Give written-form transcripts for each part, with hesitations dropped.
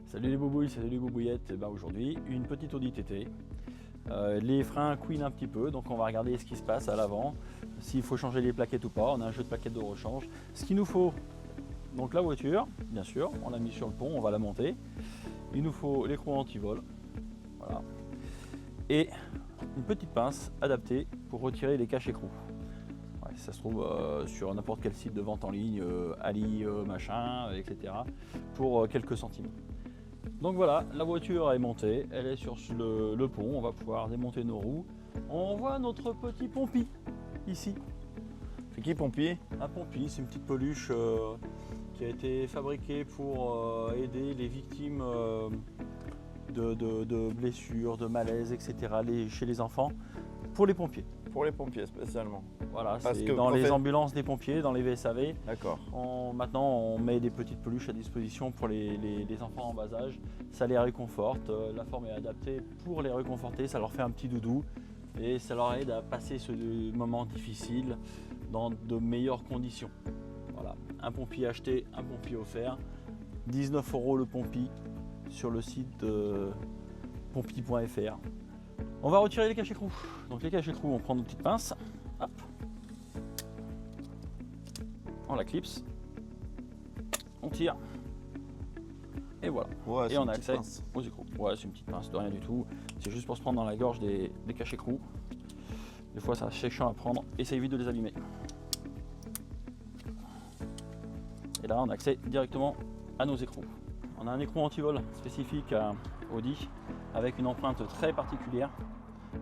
Salut les boubouilles, salut les boubouillettes. Et ben aujourd'hui, une petite Audi TT. Les freins couinent un petit peu, donc on va regarder ce qui se passe à l'avant, s'il faut changer les plaquettes ou pas. On a un jeu de plaquettes de rechange. Ce qu'il nous faut, donc la voiture, bien sûr, on l'a mis sur le pont, on va la monter. Il nous faut l'écrou anti-vol, voilà, et une petite pince adaptée pour retirer les caches-écrous. Ouais, ça se trouve sur n'importe quel site de vente en ligne, Ali, machin, etc. pour quelques centimes. Donc voilà, la voiture est montée, elle est sur le pont, on va pouvoir démonter nos roues. On voit notre petit Pompi ici. C'est qui Pompi? Un Pompi, c'est une petite peluche qui a été fabriquée pour aider les victimes de blessures, de malaises, etc. chez les enfants, pour les pompiers. Pour les pompiers spécialement. Voilà, Parce c'est que dans les ambulances des pompiers, dans les VSAV. D'accord. Maintenant, on met des petites peluches à disposition pour les enfants en bas âge. Ça les réconforte, la forme est adaptée pour les réconforter, ça leur fait un petit doudou et ça leur aide à passer ce moment difficile dans de meilleures conditions. Voilà, un Pompi acheté, un Pompi offert. 19 € le Pompi sur le site pompi.fr. On va retirer les caches-écrous. Donc les caches-écrous, on prend nos petites pinces. Hop. On la clipse, on tire, et voilà. Ouais, et on a accès aux écrous. Ouais, c'est une petite pince, de rien du tout. C'est juste pour se prendre dans la gorge des caches-écrous. Des fois, c'est chiant à prendre et ça évite de les abîmer. Et là, on a accès directement à nos écrous. On a un écrou anti-vol spécifique à Audi avec une empreinte très particulière.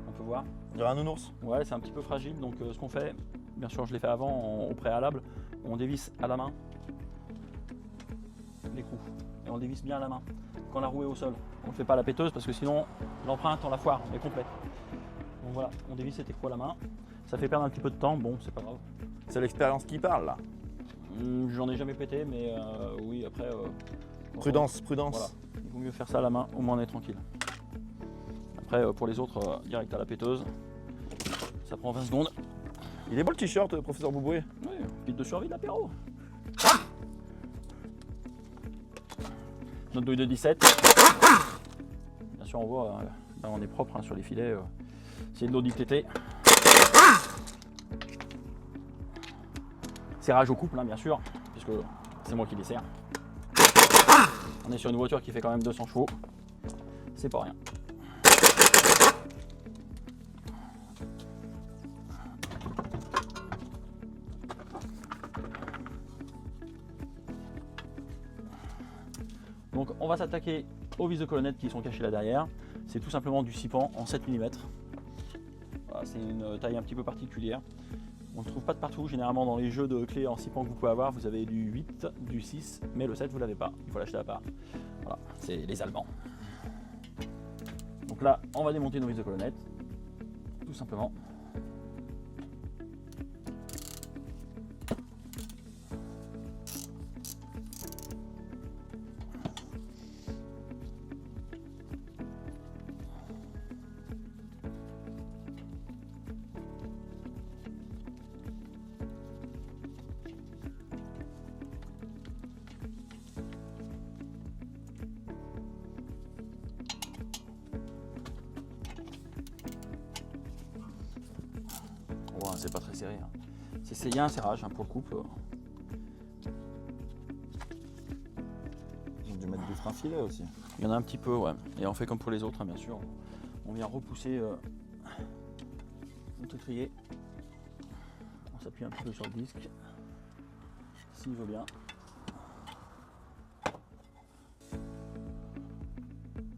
On peut voir. Il y aura un nounours. Ouais, c'est un petit peu fragile, donc ce qu'on fait, bien sûr je l'ai fait avant au préalable, on dévisse à la main l'écrou et on dévisse bien à la main quand la roue est au sol. On ne fait pas à la péteuse parce que sinon l'empreinte on la foire, elle est complète. Donc voilà, on dévisse cet écrou à la main, ça fait perdre un petit peu de temps, bon c'est pas grave. C'est l'expérience qui parle là. J'en ai jamais pété, mais oui après... Prudence, prudence. Voilà, il vaut mieux faire ça à la main, au moins on est tranquille. Après pour les autres, direct à la péteuse, ça prend 20 secondes. Il est beau le t-shirt, professeur Bouboué. Oui, kit de survie de l'apéro. Notre douille de 17. Bien sûr, on voit, là on est propre sur les filets. C'est de l'Audi TT. Serrage au couple, bien sûr, puisque c'est moi qui les serre. On est sur une voiture qui fait quand même 200 chevaux. C'est pas rien. Donc on va s'attaquer aux vis de colonnettes qui sont cachées là derrière. C'est tout simplement du 6 pans en 7 mm. Voilà, c'est une taille un petit peu particulière. On ne trouve pas de partout. Généralement dans les jeux de clés en 6 pans que vous pouvez avoir, vous avez du 8, du 6, mais le 7 vous ne l'avez pas. Il faut l'acheter à part. Voilà, c'est les Allemands. Donc là, on va démonter nos vis de colonnettes, tout simplement. Ouais, c'est pas très serré. Il y a un serrage pour le couple. Ils ont dû mettre du frein filet aussi. Il y en a un petit peu, ouais. Et on fait comme pour les autres, bien sûr. On vient repousser notre étrier. On s'appuie un petit peu sur le disque. S'il veut bien.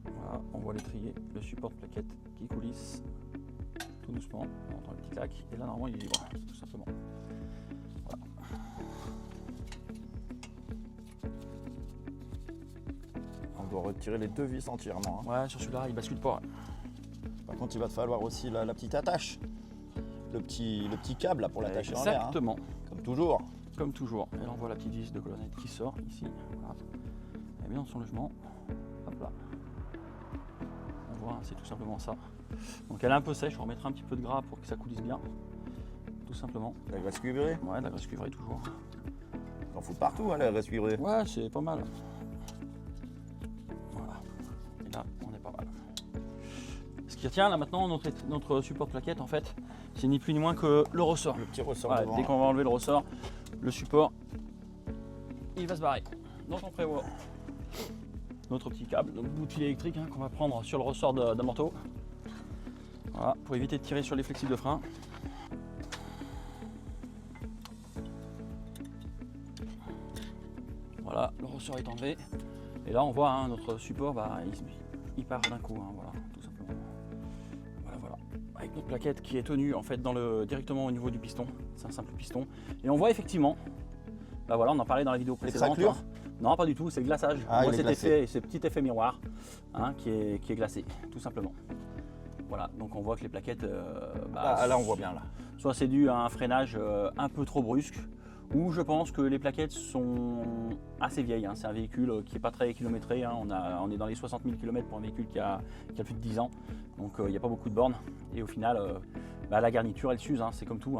Voilà, on voit l'étrier, le support de plaquette qui coulisse. Tout doucement, on entend le petit clac. Et là, normalement, il est libre, tout simplement. Voilà. On doit retirer les deux vis entièrement. Ouais, sur celui-là, il bascule pas. Par contre, il va te falloir aussi la petite attache. Le petit câble là, pour l'attacher en l'air. Exactement. Comme toujours. Comme toujours. Et là, on voit la petite vis de colonnette qui sort ici. Voilà. Elle est bien dans son logement. Hop là. On voit, c'est tout simplement ça. Donc elle est un peu sèche, on remettra un petit peu de gras pour que ça coulisse bien. Tout simplement. La graisse cuivrée. Ouais, de la graisse cuivrée toujours. On en fout partout, hein, la graisse cuivrée. Ouais, c'est pas mal. Ce qui retient là maintenant, notre support de plaquette en fait, c'est ni plus ni moins que le ressort. Le petit ressort Voilà, devant. dès qu'on va enlever le ressort, le support, il va se barrer. Donc on prévoit notre petit câble, notre bout de fil électrique qu'on va prendre sur le ressort d'un manteau. Voilà, pour éviter de tirer sur les flexibles de frein. Voilà, le ressort est enlevé. Et là on voit notre support, il part d'un coup, voilà, tout simplement. Voilà. Avec notre plaquette qui est tenue en fait directement au niveau du piston. C'est un simple piston. Et on voit effectivement, voilà, on en parlait dans la vidéo précédente. craquelures ? Non, pas du tout, c'est le glaçage. Ah, on voit il est glacé. ce petit effet miroir qui est glacé, tout simplement. Voilà, donc on voit que les plaquettes, là on voit bien là. soit c'est dû à un freinage un peu trop brusque, ou je pense que les plaquettes sont assez vieilles. C'est un véhicule qui n'est pas très kilométré. On est dans les 60 000 km pour un véhicule qui a plus de 10 ans. Donc il n'y a pas beaucoup de bornes. Et au final, la garniture elle s'use, c'est comme tout.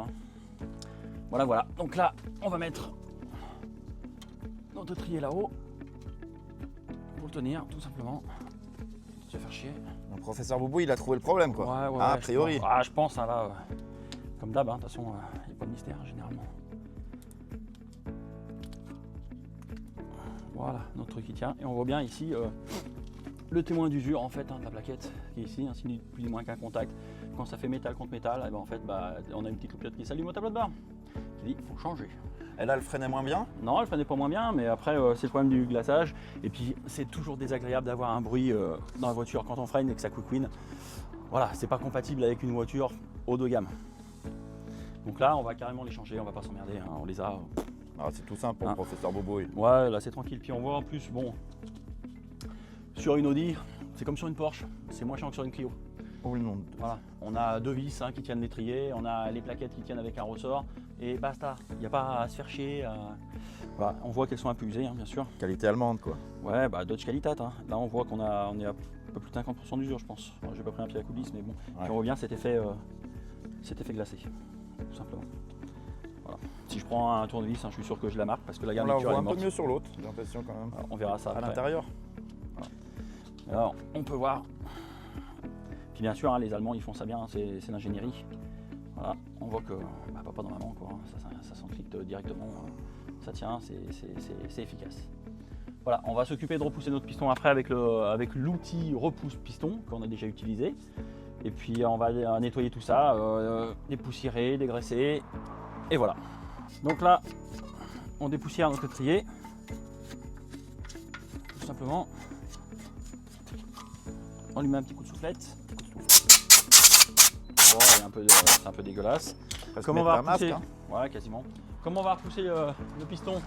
Voilà. Donc là, on va mettre notre trier là-haut pour le tenir, tout simplement. Se faire chier. Le professeur Boubou, il a trouvé le problème quoi. Ouais, a priori. Je pense là, comme d'hab, de toute façon, il n'y a pas de mystère généralement. Voilà, notre truc qui tient. Et on voit bien ici le témoin d'usure en fait de la plaquette qui est ici, ainsi ni plus ni moins qu'un contact. Quand ça fait métal contre métal, et en fait on a une petite loupiote qui s'allume au tableau de bord. Qui dit il faut changer. Et là, elle freinait moins bien. Non, elle freinait pas moins bien, mais après c'est le problème du glaçage. Et puis c'est toujours désagréable d'avoir un bruit dans la voiture quand on freine et que ça couine. Voilà, c'est pas compatible avec une voiture haut de gamme. Donc là, on va carrément les changer, on va pas s'emmerder, on les a. C'est tout simple pour le professeur Bobo. Ouais, là c'est tranquille. Puis on voit en plus, sur une Audi, c'est comme sur une Porsche, c'est moins chiant que sur une Clio. Oh le nom. Voilà, on a deux vis qui tiennent l'étrier, on a les plaquettes qui tiennent avec un ressort, et basta. Il n'y a pas à se faire chier. Voilà, on voit qu'elles sont un peu usées, bien sûr. Qualité allemande quoi. Ouais, Dodge Qualitat. Là on voit on est à un peu plus de 50% d'usure, je pense. J'ai pas pris un pied à coulisses, mais bon, on voit bien cet effet glacé, tout simplement. Voilà. Si je prends un tournevis, je suis sûr que je la marque parce que la garniture on voit est un morte. peu mieux sur l'autre, j'ai l'impression quand même. Alors, on verra ça à après. l'intérieur. Voilà. Alors on peut voir. Puis bien sûr, les Allemands ils font ça bien, c'est l'ingénierie. Voilà, on voit que papa dans maman quoi, ça s'enclique directement, ça tient, c'est efficace. Voilà, on va s'occuper de repousser notre piston après avec l'outil repousse piston qu'on a déjà utilisé. Et puis on va nettoyer tout ça, dépoussiérer, dégraisser, et voilà. Donc là, on dépoussière notre étrier, tout simplement. On lui met un petit coup de soufflette. Bon, c'est un peu dégueulasse. Comment on va repousser Ouais, quasiment. Comment on va repousser le piston?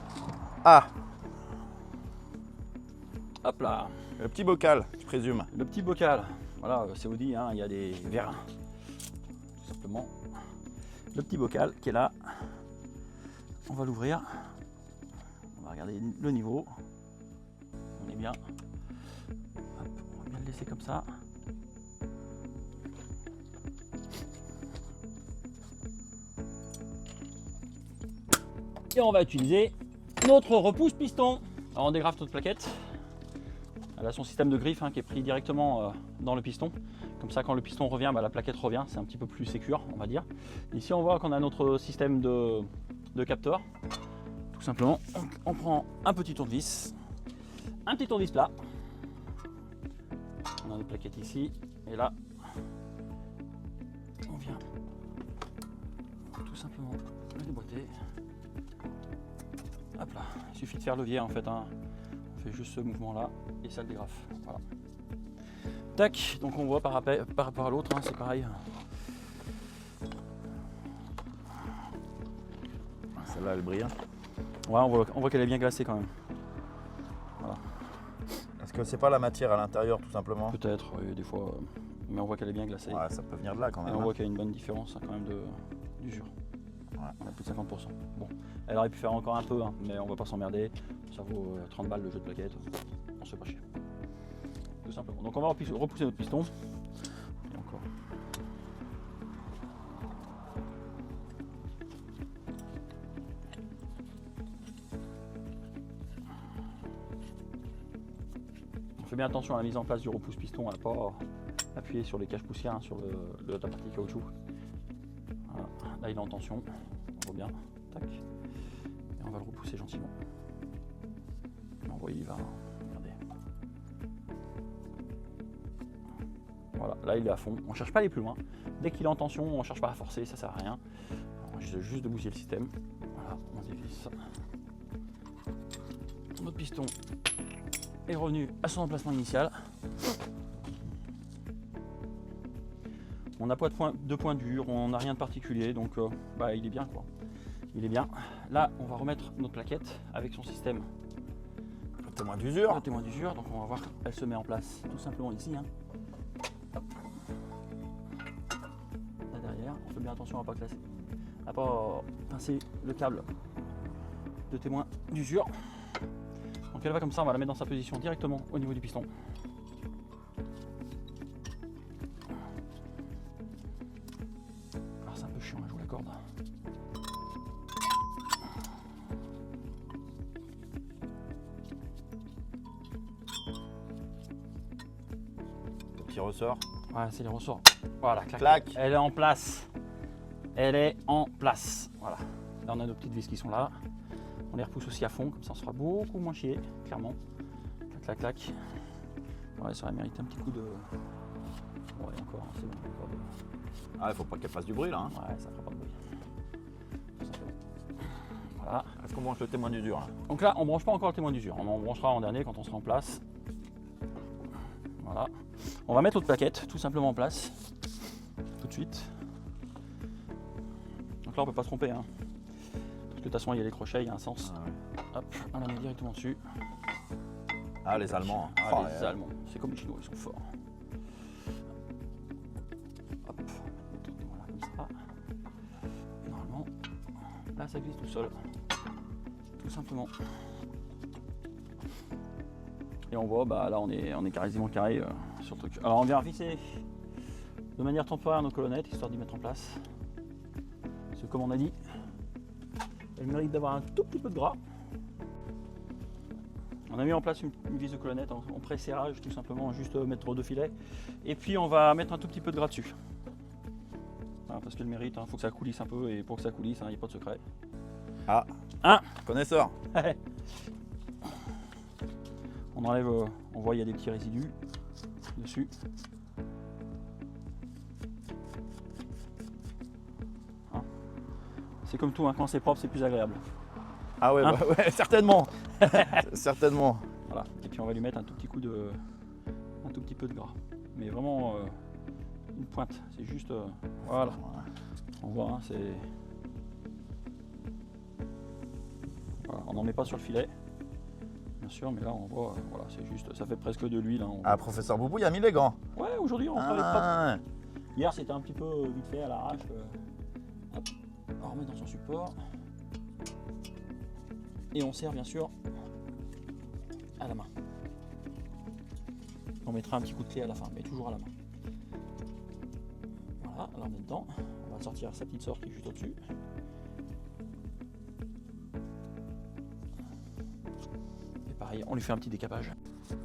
Hop là. Le petit bocal, je présume. Le petit bocal. Voilà, c'est Audi, il y a des vérins. Tout simplement. Le petit bocal qui est là. On va l'ouvrir. On va regarder le niveau. On est bien. Hop, on va bien le laisser comme ça. Et on va utiliser notre repousse piston. Alors on dégrafe notre plaquette. Elle a son système de griffe qui est pris directement dans le piston. Comme ça, quand le piston revient, la plaquette revient. C'est un petit peu plus sécure, on va dire. Ici, on voit qu'on a notre système de capteur. Tout simplement, on prend un petit tournevis, un petit tournevis plat. On a une plaquette ici, et là, on vient tout simplement le déboîter. Hop là, il suffit de faire levier en fait. On fait juste ce mouvement là et ça le dégrafe. Voilà. Tac, donc on voit par rapport à l'autre, c'est pareil. Celle-là elle brille. Ouais, on voit qu'elle est bien glacée quand même. Voilà. Est-ce que c'est pas la matière à l'intérieur tout simplement? Peut-être, oui, des fois, mais on voit qu'elle est bien glacée. Ouais, ça peut venir de là quand même. Et on voit qu'il y a une bonne différence quand même d'usure. Ouais. On a plus de 50%. Bon, elle aurait pu faire encore un peu, mais on va pas s'emmerder. Ça vaut 30 balles le jeu de plaquettes. On se fait pas chier. Tout simplement. Donc on va repousser notre piston. Et encore. On fait bien attention à la mise en place du repousse piston, à ne pas appuyer sur les caches poussières, hein, sur la partie caoutchouc. Voilà. Là il est en tension, on voit bien, tac. Et on va le repousser gentiment. On voit il va, regardez. Voilà, là il est à fond, on ne cherche pas à aller plus loin. Dès qu'il est en tension, on ne cherche pas à forcer, ça sert à rien. Juste de bousiller le système. Voilà, on dévisse. Notre piston est revenu à son emplacement initial. On n'a pas de point dur, on n'a rien de particulier, donc il est bien quoi. Il est bien. Là, on va remettre notre plaquette avec son système. Le témoin d'usure. Le témoin d'usure, donc on va voir, elle se met en place tout simplement ici. Hein. Hop. Là derrière, on fait bien attention à ne pas pincer le câble de témoin d'usure. Donc elle va comme ça, on va la mettre dans sa position directement au niveau du piston. Alors c'est un peu chiant, je vous l'accorde. Le petit ressort. Ouais, c'est les ressorts. Voilà, clac, Clac. Elle est en place. Elle est en place. Voilà. Là, on a nos petites vis qui sont là. On les repousse aussi à fond, comme ça on se fera beaucoup moins chier, clairement. Clac, clac, clac. Ouais, ça aurait mérité un petit coup de. Ouais, encore, c'est bon. Encore de... Ah, il faut pas qu'elle fasse du bruit là. Hein. Ouais, ça fera pas de bruit. Tout simplement. Voilà. Est-ce qu'on branche le témoin d'usure là? Donc là, on branche pas encore le témoin d'usure. On en branchera en dernier quand on sera en place. Voilà. On va mettre notre plaquette tout simplement en place. Tout de suite. Donc là, on peut pas se tromper. Hein. Parce que de toute façon, il y a les crochets, il y a un sens. Ah, ouais. Hop, on la met directement dessus. Ah, les Allemands. Ah, Oh, les Allemands, c'est comme les Chinois, ils sont forts. Hop, voilà, comme ça. Et normalement, là, ça glisse tout seul. Tout simplement. Et on voit, là, on est quasiment carré sur le truc. Alors, on vient fixer de manière temporaire nos colonnettes, histoire d'y mettre en place. Parce que, comme on a dit, elles méritent d'avoir un tout petit peu de gras. On a mis en place une vis de colonnette en pré-serrage, tout simplement, juste mettre 2 filets. Et puis on va mettre un tout petit peu de gras dessus. Voilà, parce qu'elle mérite, il faut que ça coulisse un peu, et pour que ça coulisse, il n'y a pas de secret. Ah, connaisseur. On enlève, on voit il y a des petits résidus dessus. Hein. C'est comme tout, hein, quand c'est propre, c'est plus agréable. Ah ouais, Hein ouais, certainement. Certainement. Voilà. Et puis on va lui mettre un tout petit peu de gras. Mais vraiment une pointe. C'est juste, voilà. On voit, hein, c'est. Voilà. On n'en met pas sur le filet, bien sûr, mais là on voit, voilà, c'est juste, ça fait presque de l'huile. Hein, Ah, professeur Boubou, il a mis les gants. Ouais, aujourd'hui on fera les Ah, propres. Hier c'était un petit peu vite fait à l'arrache. Hop, on remet dans son support. Et on serre bien sûr à la main. On mettra un petit coup de clé à la fin, mais toujours à la main. Voilà, alors en même temps, on va sortir sa petite sorte qui est juste au-dessus. Et pareil, on lui fait un petit décapage. Donc,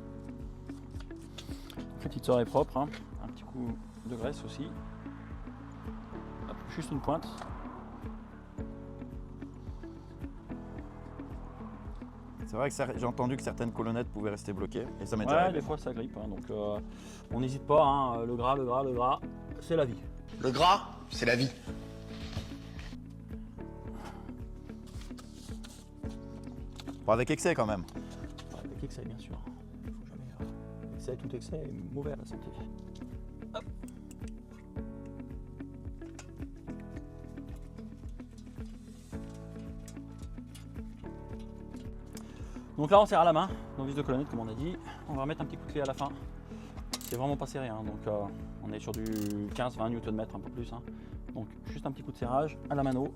la petite sorte est propre, hein. Un petit coup de graisse aussi. Hop, juste une pointe. c'est vrai que j'ai entendu que certaines colonnettes pouvaient rester bloquées et ça m'est Ouais, arrivé. des fois ça grippe, hein, donc on n'hésite pas, hein, le gras, c'est la vie. Le gras, c'est la vie. Pas avec excès quand même. Avec excès, bien sûr. Il faut jamais. Excès, tout excès est mauvais à la santé. Hop. Donc là, on serre à la main, nos vis de colonnette, comme on a dit. On va remettre un petit coup de clé à la fin. C'est vraiment pas serré, hein, donc on est sur du 15-20 Nm, un peu plus. Hein. Donc juste un petit coup de serrage à la mano.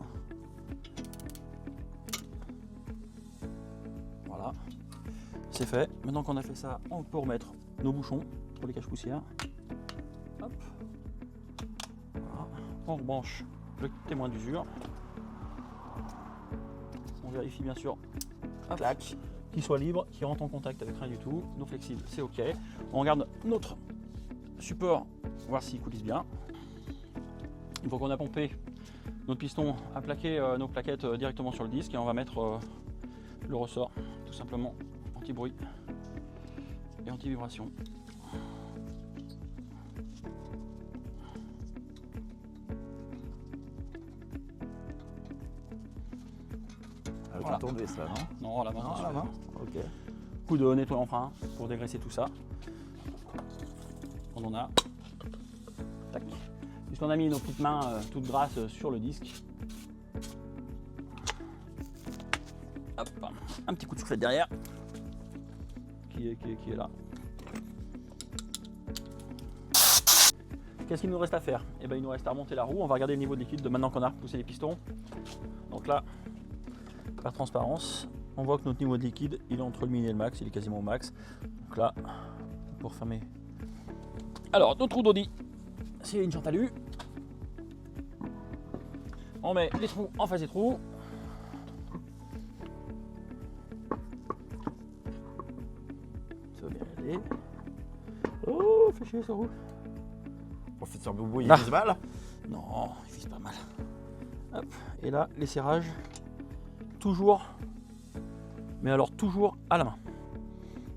Voilà, c'est fait. Maintenant qu'on a fait ça, on peut remettre nos bouchons pour les cache-poussières. Hop. Voilà. On rebranche le témoin d'usure. On vérifie bien sûr. Hop. support, voir s'il coulisse bien. Une fois qu'on a pompé notre piston, à plaquer nos plaquettes directement sur le disque et on va mettre le ressort, tout simplement anti-bruit et anti-vibration. Avec Voilà. un tournevis là, non? Non, à la main. Non, à la main. Ok. Coup de nettoyant frein pour dégraisser tout ça. Quand on a. Tac. Puisqu'on a mis nos petites mains toutes grasses sur le disque. Hop. Un petit coup de soufflette derrière. Qui est là. Qu'est-ce qu'il nous reste à faire? Eh ben, il nous reste à remonter la roue. On va regarder le niveau de liquide de maintenant qu'on a repoussé les pistons. Donc là, par transparence, on voit que notre niveau de liquide, il est entre le min et le max, il est quasiment au max. Donc là, pour fermer. Alors, notre trou d'audi, c'est une chantalue. On met les trous en face des trous. Ça va bien aller. Oh, fait chier ce roue. Professeur Boubou, il Ah. vise mal. Non, il vise pas mal. Hop. Et là, les serrages, toujours, mais alors toujours à la main,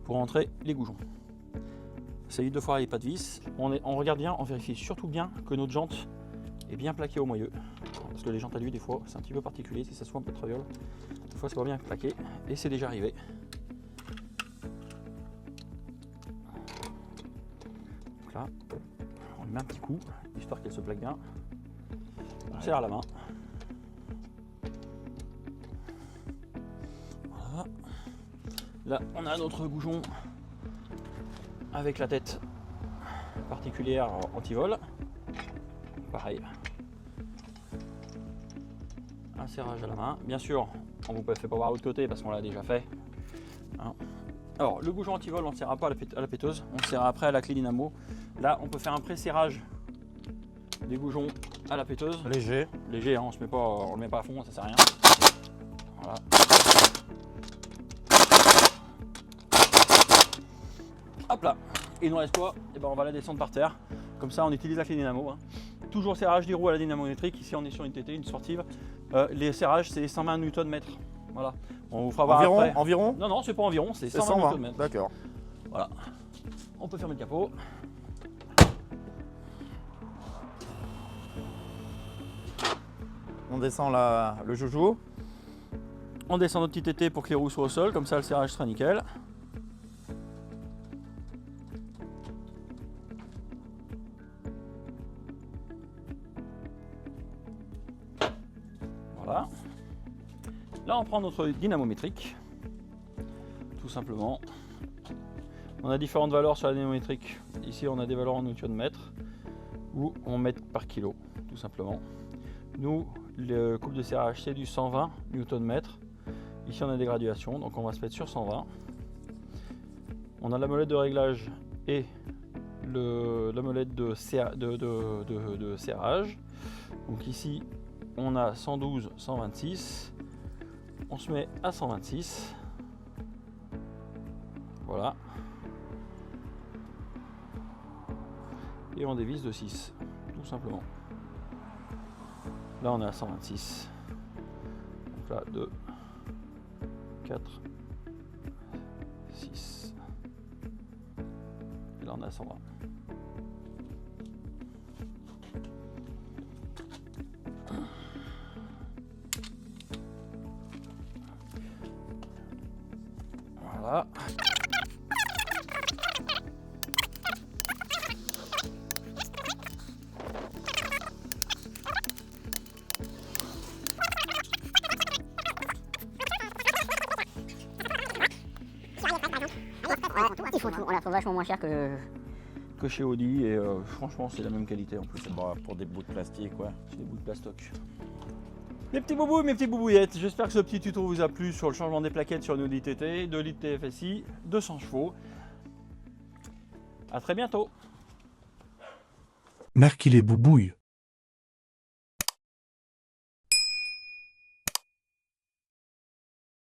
pour rentrer les goujons. Ça évite de foirer les pas de vis. On regarde bien, on vérifie surtout bien que notre jante est bien plaquée au moyeu. Parce que les jantes à lui, des fois, c'est un petit peu particulier, si ça se voit un peu de traviole. Des fois, c'est pas bien plaqué, et c'est déjà arrivé. Donc là, on lui met un petit coup, histoire qu'elle se plaque bien. On serre à la main. Voilà. Là, on a notre goujon avec la tête particulière anti-vol. Pareil. Un serrage à la main. Bien sûr, on vous fait pas voir l'autre côté parce qu'on l'a déjà fait. Hein. Alors, le goujon anti-vol, on ne serra pas à la péteuse, on le serra après à la clé dynamo. Là, on peut faire un pré-serrage des goujons à la péteuse. Léger. Léger, hein, on le met pas à fond, ça sert à rien. Voilà. Hop là. Et il nous reste quoi? Et ben on va la descendre par terre. Comme ça, on utilise la clé dynamo. Hein. Toujours serrage des roues à la dynamo électrique. Ici, on est sur une TT, une sportive. Les serrages, c'est 120 Nm. Voilà. On vous fera voir Environ, après. environ. Non, non, c'est pas environ, c'est C'est 120 Nm. D'accord. Voilà. On peut fermer le capot. On descend le joujou. On descend notre petit TT pour que les roues soient au sol. Comme ça, le serrage sera nickel. Voilà. Là, on prend notre dynamométrique, tout simplement. On a différentes valeurs sur la dynamométrique. Ici, on a des valeurs en Nm ou en mètres par kilo, tout simplement. Nous, le couple de serrage, c'est du 120 Nm. Ici, on a des graduations, donc on va se mettre sur 120. On a la molette de réglage et la molette de serrage. Donc ici, on a 112, 126. On se met à 126. Voilà. Et on dévisse de 6, tout simplement. Là, on est à 126. Donc là, 2, 4, 6. Et là, on est à 120. Voilà. On la trouve vachement moins cher que chez Audi et franchement c'est la même qualité en plus. Bon, pour des bouts de plastique, ouais. C'est des bouts de plastoc. Mes petits boubous, mes petites boubouillettes, j'espère que ce petit tuto vous a plu sur le changement des plaquettes sur une Audi TT, 2 litres TFSI, 200 chevaux. A très bientôt. Marquez les boubouilles.